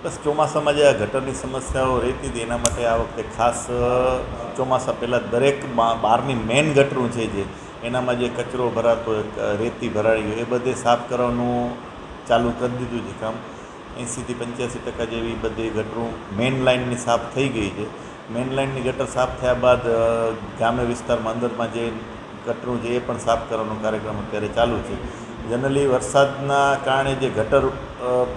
બસ ચોમાસામાં જે આ ગટરની સમસ્યાઓ રહેતી હતી એના માટે આ વખતે ખાસ ચોમાસા પહેલાં દરેક બહારની મેઇન ગટરું છે જે એનામાં જે કચરો ભરાતો હોય, રેતી ભરાઈ ગયો, એ બધે સાફ કરવાનું ચાલુ કરી દીધું છે કામ. 80થી 85% જેવી બધી ગટરું મેઇન લાઇનની સાફ થઈ ગઈ છે. મેઇન લાઇનની ગટર સાફ થયા બાદ ગ્રામ્ય વિસ્તારમાં અંદરમાં જે ગટરું છે એ પણ સાફ કરવાનો કાર્યક્રમ અત્યારે ચાલુ છે. જનરલી વરસાદના કારણે જે ગટર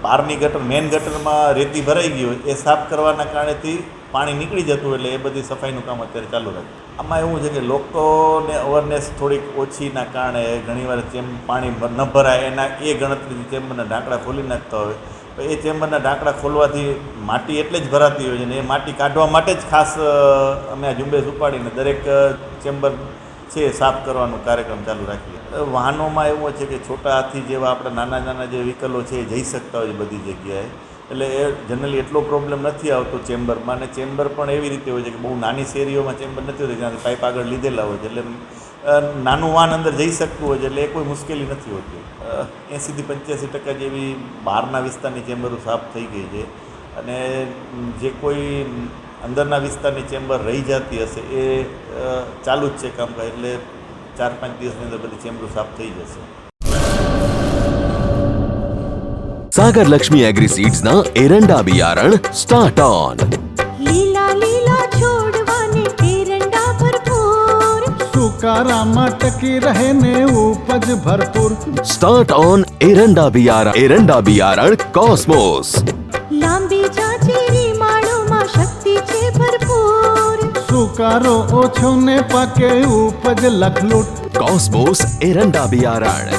બહારની ગટર મેઇન ગટરમાં રેતી ભરાઈ ગઈ હોય એ સાફ કરવાના કારણેથી પાણી નીકળી જતું હોય, એટલે એ બધી સફાઈનું કામ અત્યારે ચાલુ રહે. આમાં એવું છે કે લોકોને અવેરનેસ થોડીક ઓછીના કારણે ઘણીવાર પાણી ન ભરાય એના એ ગણતરીથી ચેમ્બરના ઢાંકણા ખોલી નાખતા હોય. એ ચેમ્બરના ઢાંકણા ખોલવાથી માટી એટલે જ ભરાતી હોય છે ને એ માટી કાઢવા માટે જ ખાસ અમે આ ઝુંબેશ ઉપાડીને દરેક ચેમ્બર છે સાફ કરવાનો કાર્યક્રમ ચાલુ રાખીએ. વાહનોમાં એવું છે કે છોટા હાથી જેવા આપણા નાના નાના જે વ્હીકલો છે એ જઈ શકતા હોય છે બધી જગ્યાએ, એટલે એ જનરલી એટલો પ્રોબ્લેમ નથી આવતો ચેમ્બરમાં. અને ચેમ્બર પણ એવી રીતે હોય છે કે બહુ નાની શેરીઓમાં ચેમ્બર નથી હોતી, જ્યાંથી પાઇપ આગળ લીધેલા હોય છે, એટલે નાનું વાહન અંદર જઈ શકતું હોય છે, એટલે એ કોઈ મુશ્કેલી નથી હોતી. 80થી 85% જેવી બહારના વિસ્તારની ચેમ્બરો સાફ થઈ ગઈ છે, અને જે કોઈ અંદરના વિસ્તારની ચેમ્બર રહી જતી હશે એ ચાલુ જ છે કામકાજ, એટલે 4-5 દિવસની અંદર બધી ચેમ્બરો સાફ થઈ જશે. सागर लक्ष्मी एग्रीसीड्स ना एरंडा बियारण स्टार्ट ऑन. લીલા લીલા છોડવાને એરંડા ભરપૂર, સુકારામાં ટકી રહે ને ઉપજ ભરપૂર. स्टार्ट ऑन एरंडा बियारण कॉस्मोस. લાંબી જાચેરી માળોમાં શક્તિ છે ભરપૂર, સુકારો ઓછો ને પાકે ઉપજ લખલૂટ. कॉस्मोस एरंडा बियारण.